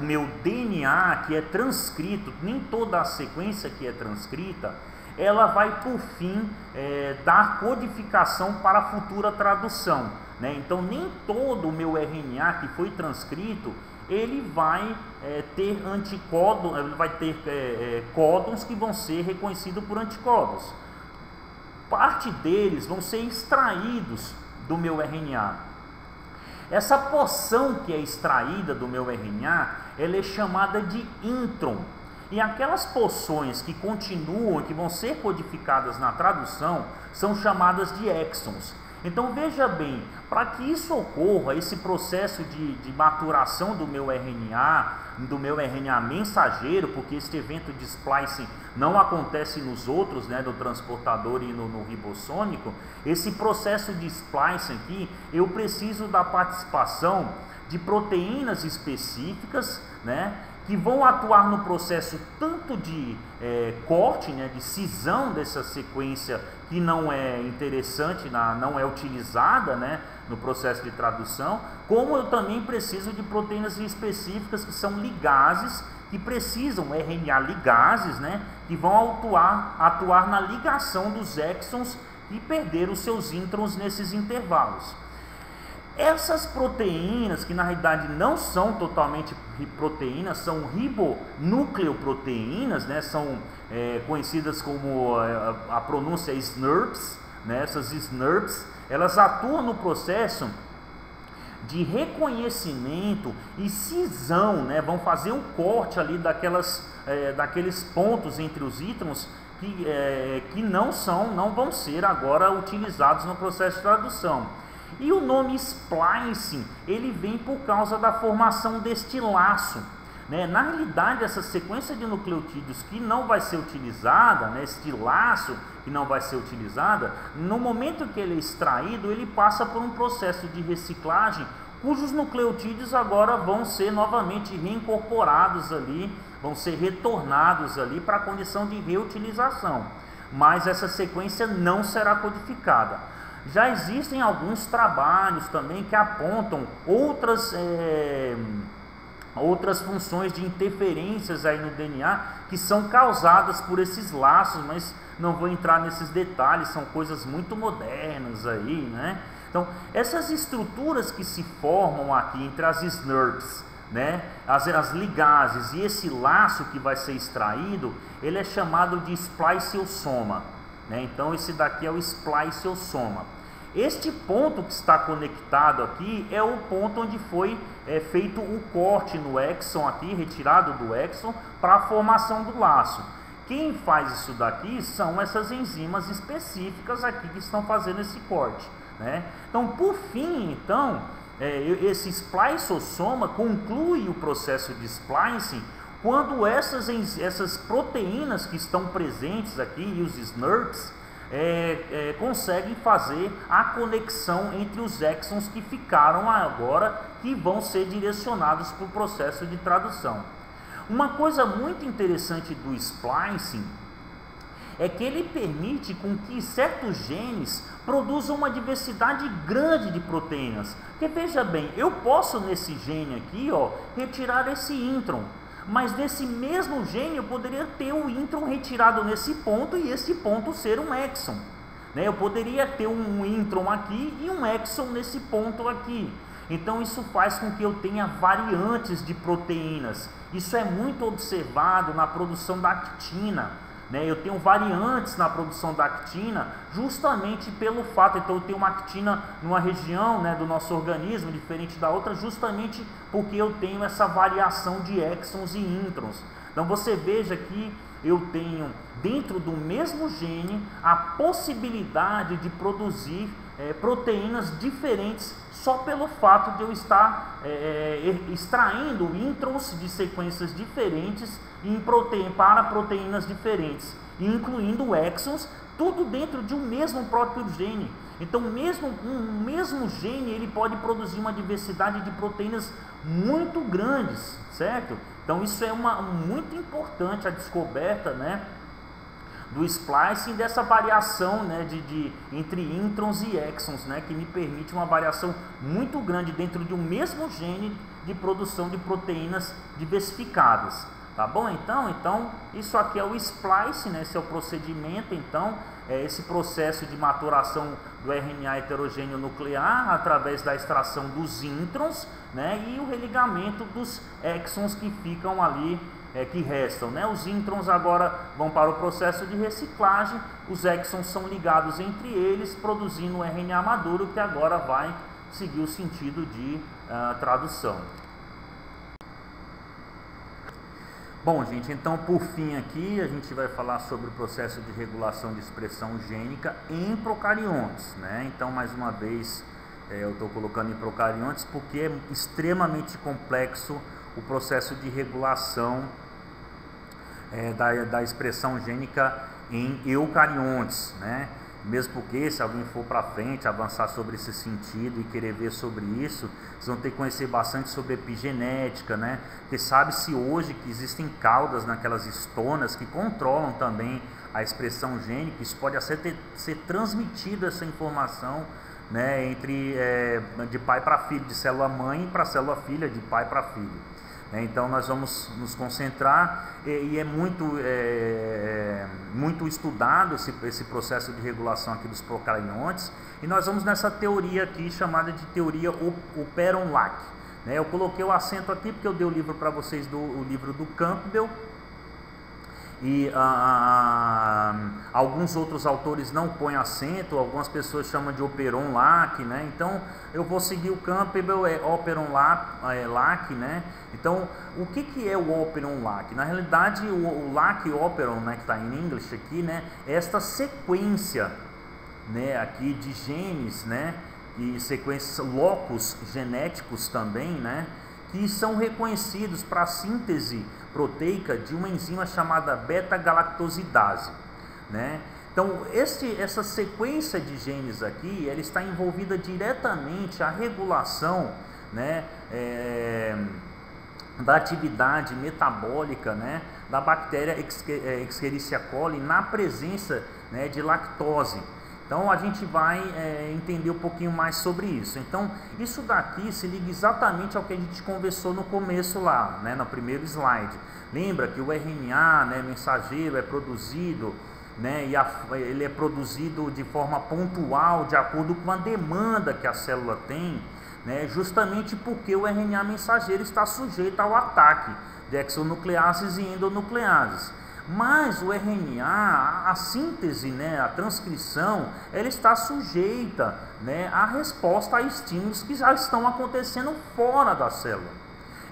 meu DNA que é transcrito, nem toda a sequência que é transcrita, ela vai por fim dar codificação para a futura tradução, né? Então nem todo o meu RNA que foi transcrito, ele vai ter anticódon, ele vai ter códons que vão ser reconhecidos por anticódons. Parte deles vão ser extraídos do meu RNA. Essa porção que é extraída do meu RNA, ela é chamada de intron. E aquelas porções que continuam, que vão ser codificadas na tradução, são chamadas de exons. Então veja bem, para que isso ocorra, esse processo de maturação do meu RNA mensageiro, porque este evento de splicing não acontece nos outros, né, no transportador e no ribossômico, esse processo de splicing aqui, eu preciso da participação de proteínas específicas, né, que vão atuar no processo tanto de corte, né, de cisão dessa sequência que não é interessante, não é utilizada, né, no processo de tradução, como eu também preciso de proteínas específicas que são ligases, que precisam, RNA ligases, né, que vão atuar na ligação dos exons e perder os seus introns nesses intervalos. Essas proteínas, que na realidade não são totalmente proteínas, são ribonucleoproteínas, né? São conhecidas como a pronúncia SNRPs, né? Essas SNRPs, elas atuam no processo de reconhecimento e cisão, né? Vão fazer um corte ali daqueles pontos entre os introns que não vão ser agora utilizados no processo de tradução. E o nome splicing, ele vem por causa da formação deste laço, né? Na realidade, essa sequência de nucleotídeos que não vai ser utilizada, né? Este laço que não vai ser utilizada, no momento que ele é extraído, ele passa por um processo de reciclagem, cujos nucleotídeos agora vão ser novamente reincorporados ali, vão ser retornados ali para a condição de reutilização. Mas essa sequência não será codificada. Já existem alguns trabalhos também que apontam outras funções de interferências aí no DNA que são causadas por esses laços, mas não vou entrar nesses detalhes, são coisas muito modernas aí, né? Então, essas estruturas que se formam aqui entre as SNRPs, né, as ligases e esse laço que vai ser extraído, ele é chamado de spliceosoma, né? Então, esse daqui é o spliceosoma. Este ponto que está conectado aqui é o ponto onde foi feito o corte no exon aqui, retirado do exon, para a formação do laço. Quem faz isso daqui são essas enzimas específicas aqui que estão fazendo esse corte, né? Então, por fim, esse spliceosoma conclui o processo de splicing quando essas proteínas que estão presentes aqui, e os SNRPs, conseguem fazer a conexão entre os exons que ficaram agora, que vão ser direcionados para o processo de tradução. Uma coisa muito interessante do splicing é que ele permite com que certos genes produzam uma diversidade grande de proteínas. Porque veja bem, eu posso nesse gene aqui, ó, retirar esse intron, mas desse mesmo gene eu poderia ter o intron retirado nesse ponto e esse ponto ser um exon, né? Eu poderia ter um intron aqui e um exon nesse ponto aqui. Então isso faz com que eu tenha variantes de proteínas. Isso é muito observado na produção da actina, né? Eu tenho variantes na produção da actina justamente pelo fato, então eu tenho uma actina numa região, né, do nosso organismo diferente da outra, justamente porque eu tenho essa variação de exons e introns. Então você veja que eu tenho dentro do mesmo gene a possibilidade de produzir proteínas diferentes só pelo fato de eu estar extraindo introns de sequências diferentes para proteínas diferentes, incluindo exons, tudo dentro de um mesmo próprio gene. Então, um mesmo gene ele pode produzir uma diversidade de proteínas muito grandes, certo? Então, isso é muito importante, a descoberta, né, do splicing, dessa variação, né, entre introns e exons, né, que me permite uma variação muito grande dentro de um mesmo gene de produção de proteínas diversificadas. Tá bom? Então isso aqui é o splicing, né? Esse é o procedimento, então, esse processo de maturação do RNA heterogêneo nuclear através da extração dos introns, né? E o religamento dos exons que ficam ali, que restam, né? Os introns agora vão para o processo de reciclagem, os exons são ligados entre eles, produzindo o RNA maduro, que agora vai seguir o sentido de tradução. Bom, gente, então por fim aqui a gente vai falar sobre o processo de regulação de expressão gênica em procariontes, né? Então, mais uma vez, eu estou colocando em procariontes porque é extremamente complexo o processo de regulação da expressão gênica em eucariontes, né? Mesmo porque, se alguém for para frente, avançar sobre esse sentido e querer ver sobre isso, vocês vão ter que conhecer bastante sobre epigenética, né? Porque sabe-se hoje que existem caudas naquelas estonas que controlam também a expressão gênica. Isso pode ser transmitida, essa informação, né, de pai para filho, de célula mãe para célula filha, de pai para filho. né? Então nós vamos nos concentrar e é muito estudado esse processo de regulação aqui dos procariontes, e nós vamos nessa teoria aqui chamada de teoria Operon-Lack, né? Eu coloquei o acento aqui porque eu dei o livro para vocês, o livro do Campbell, e alguns outros autores não põem acento, algumas pessoas chamam de Operon-Lack, né? Então eu vou seguir o Campbell, Operon-Lack, né? Então o que é o Operon-Lack? Na realidade o Lack-Operon, né, que está em inglês aqui, né, é esta sequência, né, aqui de genes, né, e sequências locus genéticos também, né, que são reconhecidos para a síntese proteica de uma enzima chamada beta-galactosidase, né? Então essa sequência de genes aqui, ela está envolvida diretamente a regulação, né, da atividade metabólica, né, da bactéria Escherichia coli na presença, né, de lactose. Então a gente vai entender um pouquinho mais sobre isso. Então isso daqui se liga exatamente ao que a gente conversou no começo lá, né, no primeiro slide. Lembra que o RNA, né, mensageiro, é produzido, né, e ele é produzido de forma pontual, de acordo com a demanda que a célula tem, né, justamente porque o RNA mensageiro está sujeito ao ataque de exonucleases e endonucleases. Mas o RNA, a síntese, né, a transcrição, ela está sujeita, né, à resposta a estímulos que já estão acontecendo fora da célula.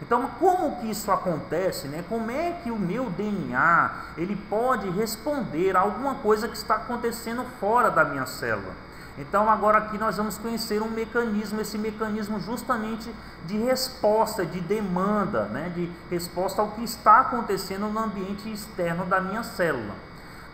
Então, como que isso acontece, né? Como é que o meu DNA ele pode responder a alguma coisa que está acontecendo fora da minha célula? Então agora aqui nós vamos conhecer um mecanismo, esse mecanismo justamente de resposta, de demanda, né? De resposta ao que está acontecendo no ambiente externo da minha célula,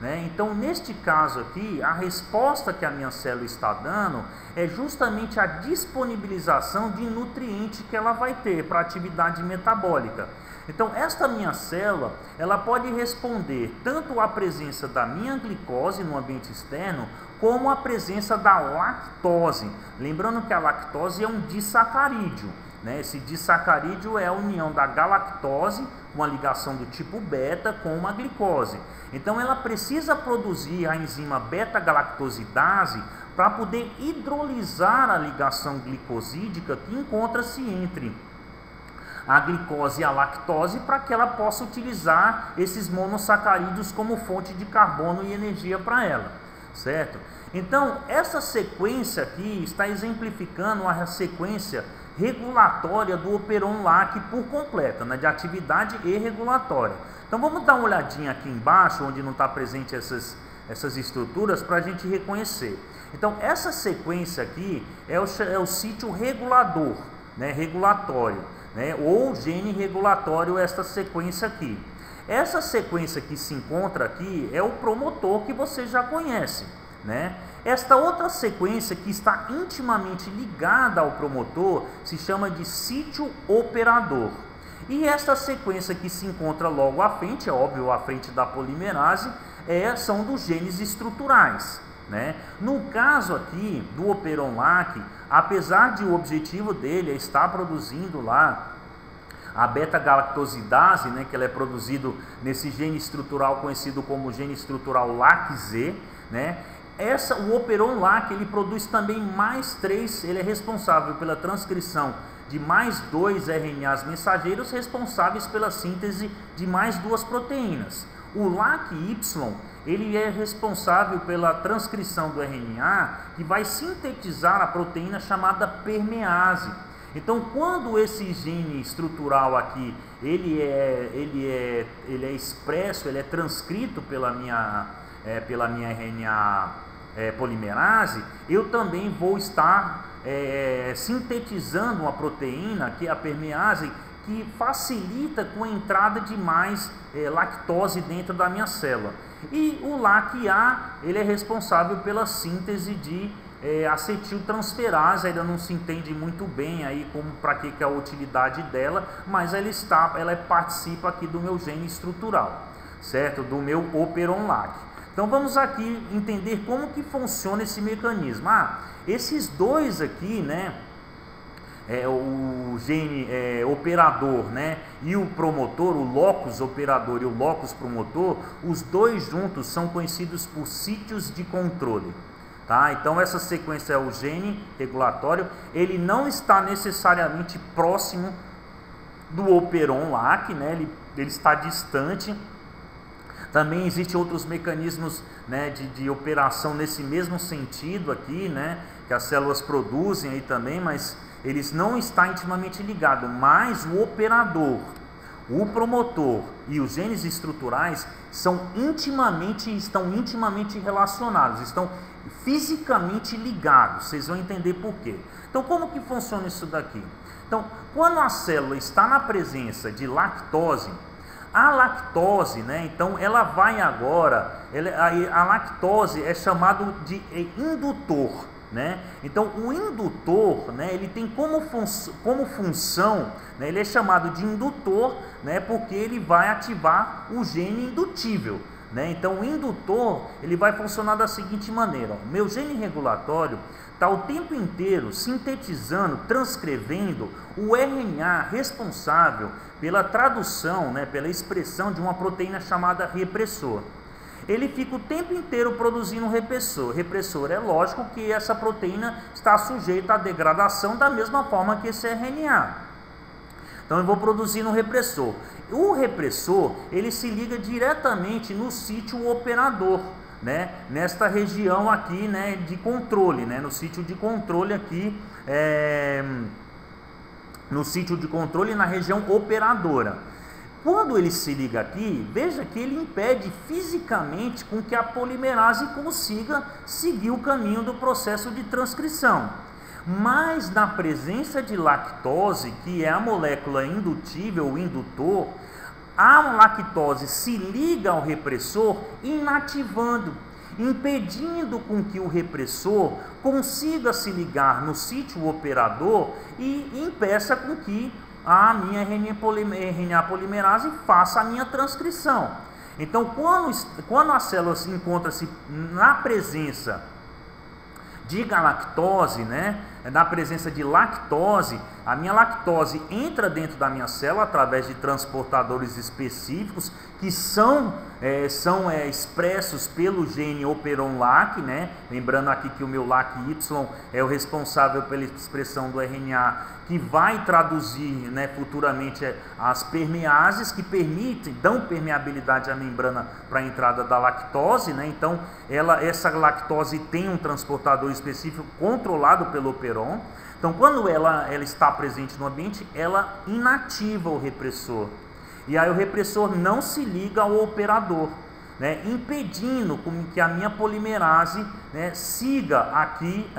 né? Então neste caso aqui, a resposta que a minha célula está dando é justamente a disponibilização de nutriente que ela vai ter para a atividade metabólica. Então esta minha célula, ela pode responder tanto à presença da minha glicose no ambiente externo, como a presença da lactose. Lembrando que a lactose é um disacarídeo, né? Esse disacarídeo é a união da galactose, uma ligação do tipo beta, com uma glicose. Então ela precisa produzir a enzima beta-galactosidase para poder hidrolisar a ligação glicosídica que encontra-se entre a glicose e a lactose, para que ela possa utilizar esses monossacarídeos como fonte de carbono e energia para ela, certo? Então essa sequência aqui está exemplificando a sequência regulatória do Operon-Lack por completa, né, de atividade e regulatória. Então vamos dar uma olhadinha aqui embaixo, onde não está presente essas estruturas, para a gente reconhecer. Então essa sequência aqui é o sítio regulador, né, regulatório, né, ou gene regulatório, esta sequência aqui. Essa sequência que se encontra aqui é o promotor, que você já conhece, né? Esta outra sequência que está intimamente ligada ao promotor se chama de sítio operador. E esta sequência que se encontra logo à frente, é óbvio, à frente da polimerase, são dos genes estruturais, né? No caso aqui do Operon-Lack, apesar de o objetivo dele é estar produzindo lá a beta-galactosidase, né, que ela é produzido nesse gene estrutural conhecido como gene estrutural LAC-Z, né? O Operon-Lack, ele produz também mais 3, ele é responsável pela transcrição de mais 2 RNAs mensageiros responsáveis pela síntese de mais 2 proteínas. O LAC-Y, ele é responsável pela transcrição do RNA que vai sintetizar a proteína chamada permease. Então, quando esse gene estrutural aqui, ele é expresso, ele é transcrito pela minha RNA polimerase, eu também vou estar sintetizando uma proteína, que é a permease, que facilita com a entrada de mais lactose dentro da minha célula. E o LAC-A, ele é responsável pela síntese de acetiltransferase. Ainda não se entende muito bem aí para que é a utilidade dela, mas ela participa aqui do meu gene estrutural, certo? Do meu Operon-Lack. Então vamos aqui entender como que funciona esse mecanismo. Esses dois aqui, né, o gene operador, né, e o promotor, o locus operador e o locus promotor, os dois juntos são conhecidos por sítios de controle. Tá? Então essa sequência é o gene regulatório, ele não está necessariamente próximo do operon LAC, né? Ele está distante. Também existem outros mecanismos, né, de operação nesse mesmo sentido aqui, né, que as células produzem aí também, mas eles não estão intimamente ligados. Mas o operador, o promotor e os genes estruturais estão intimamente relacionados, estão fisicamente ligados. Vocês vão entender por quê. Então, como que funciona isso daqui? Então, quando a célula está na presença de lactose, a lactose, né, então ela vai agora, a lactose é chamado de indutor, né? Então o indutor, né, ele tem como função, né, ele é chamado de indutor, né, porque ele vai ativar o gene indutível, né? Então o indutor, ele vai funcionar da seguinte maneira: ó, meu gene regulatório está o tempo inteiro sintetizando, transcrevendo o RNA responsável pela tradução, né, pela expressão de uma proteína chamada repressor. Ele fica o tempo inteiro produzindo um repressor. Repressor, é lógico que essa proteína está sujeita à degradação da mesma forma que esse RNA. Então eu vou produzindo um repressor. O repressor, ele se liga diretamente no sítio operador, né, nesta região aqui, né, de controle, né, no sítio de controle aqui, no sítio de controle na região operadora. Quando ele se liga aqui, veja que ele impede fisicamente com que a polimerase consiga seguir o caminho do processo de transcrição. Mas na presença de lactose, que é a molécula indutível, o indutor, a lactose se liga ao repressor inativando, impedindo com que o repressor consiga se ligar no sítio operador e impeça com que a minha RNA polimerase faça a minha transcrição. Então, quando a célula encontra-se na presença de galactose, né, na presença de lactose, a minha lactose entra dentro da minha célula através de transportadores específicos que são expressos pelo gene operon LAC, né? Lembrando aqui que o meu LAC-Y é o responsável pela expressão do RNA que vai traduzir, né, futuramente as permeases que dão permeabilidade à membrana para a entrada da lactose, né? Então essa lactose tem um transportador específico controlado pelo operon. Então quando ela está presente no ambiente, ela inativa o repressor. E aí o repressor não se liga ao operador, né, impedindo com que a minha polimerase, né, siga aqui,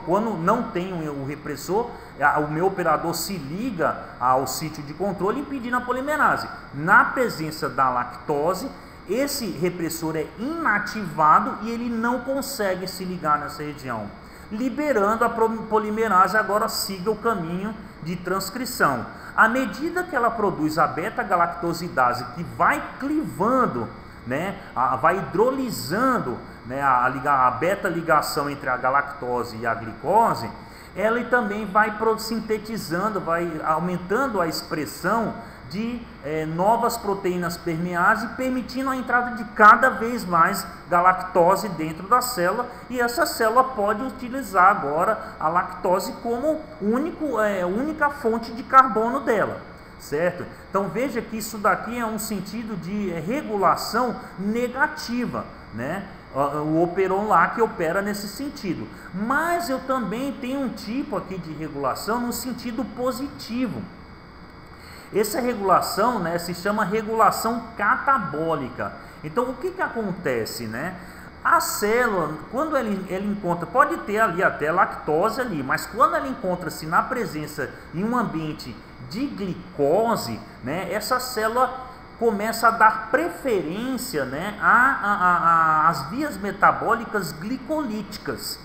quando não tem o repressor, o meu operador se liga ao sítio de controle, impedindo a polimerase. Na presença da lactose, esse repressor é inativado e ele não consegue se ligar nessa região, liberando a polimerase agora siga o caminho de transcrição. À medida que ela produz a beta-galactosidase, que vai clivando, né, vai hidrolisando, né, a beta-ligação entre a galactose e a glicose, ela também vai sintetizando, vai aumentando a expressão de novas proteínas permease, permitindo a entrada de cada vez mais galactose dentro da célula, e essa célula pode utilizar agora a lactose como única fonte de carbono dela, certo? Então veja que isso daqui é um sentido de regulação negativa, né? O operon LAC opera nesse sentido, mas eu também tenho um tipo aqui de regulação no sentido positivo. Essa regulação, né, se chama regulação catabólica. Então o que acontece, né? A célula, quando ela encontra, pode ter ali até lactose ali, mas quando ela encontra-se na presença em um ambiente de glicose, né, essa célula começa a dar preferência, né, às vias metabólicas glicolíticas.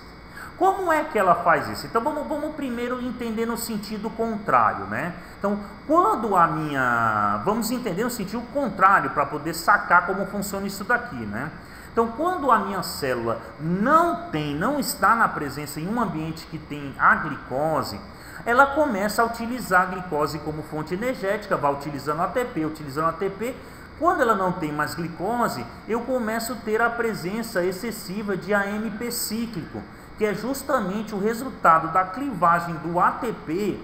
Como é que ela faz isso? Então vamos primeiro entender no sentido contrário, né? Então, vamos entender no sentido contrário para poder sacar como funciona isso daqui, né? Então, quando a minha célula não está na presença em um ambiente que tem a glicose, ela começa a utilizar a glicose como fonte energética, vai utilizando ATP. Quando ela não tem mais glicose, eu começo a ter a presença excessiva de AMP cíclico, que é justamente o resultado da clivagem do ATP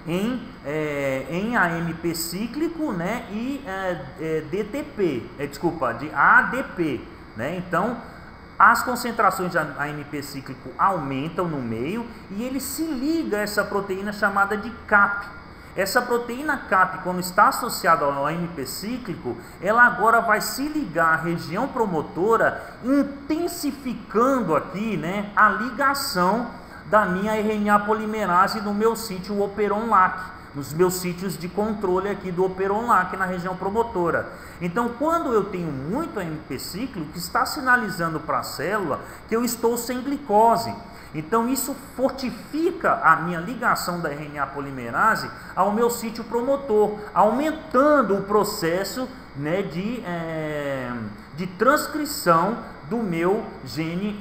em AMP cíclico, né, e de ADP, né? Então, as concentrações de AMP cíclico aumentam no meio e ele se liga a essa proteína chamada de CAP. Essa proteína CAP, quando está associada ao AMP cíclico, ela agora vai se ligar à região promotora, intensificando aqui, né, a ligação da minha RNA polimerase no meu sítio Operon-LAC, nos meus sítios de controle aqui do Operon-LAC na região promotora. Então, quando eu tenho muito AMP cíclico, está sinalizando para a célula que eu estou sem glicose. Então, isso fortifica a minha ligação da RNA polimerase ao meu sítio promotor, aumentando o processo, né, de transcrição do meu gene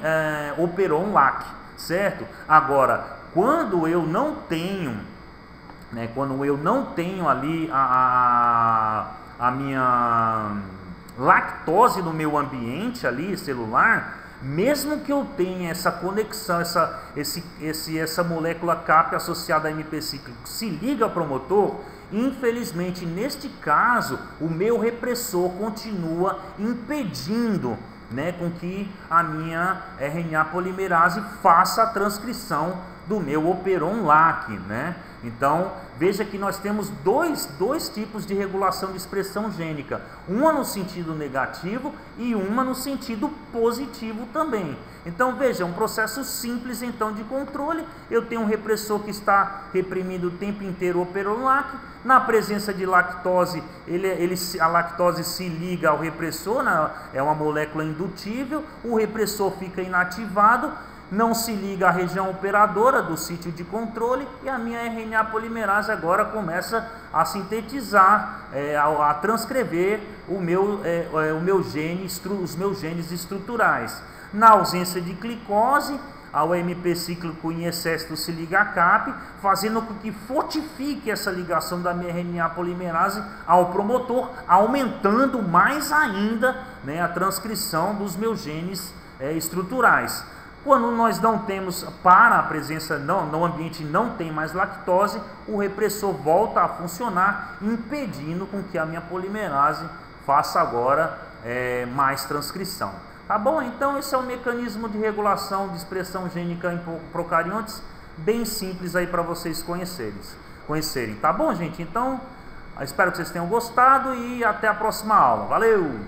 Operon-LAC, certo? Agora, quando eu não tenho, né, ali a minha lactose no meu ambiente ali celular, mesmo que eu tenha essa conexão, essa molécula CAP associada a AMP cíclico se liga ao promotor, infelizmente neste caso o meu repressor continua impedindo, né, com que a minha RNA polimerase faça a transcrição do meu Operon-LAC, né? Então, veja que nós temos dois tipos de regulação de expressão gênica, uma no sentido negativo e uma no sentido positivo também. Então, veja, um processo simples então de controle. Eu tenho um repressor que está reprimindo o tempo inteiro o Operon-LAC. Na presença de lactose, a lactose se liga ao repressor, né? É uma molécula indutível, o repressor fica inativado, não se liga à região operadora do sítio de controle e a minha RNA polimerase agora começa a sintetizar, a transcrever os meus genes estruturais. Na ausência de glicose, ao AMP cíclico em excesso se liga a CAP, fazendo com que fortifique essa ligação da minha RNA polimerase ao promotor, aumentando mais ainda, né, a transcrição dos meus genes estruturais. Quando nós não temos, para a presença, no ambiente não tem mais lactose, o repressor volta a funcionar, impedindo com que a minha polimerase faça agora mais transcrição. Tá bom? Então esse é um mecanismo de regulação de expressão gênica em procariontes, bem simples aí para vocês conhecerem. Tá bom, gente? Então, espero que vocês tenham gostado e até a próxima aula. Valeu!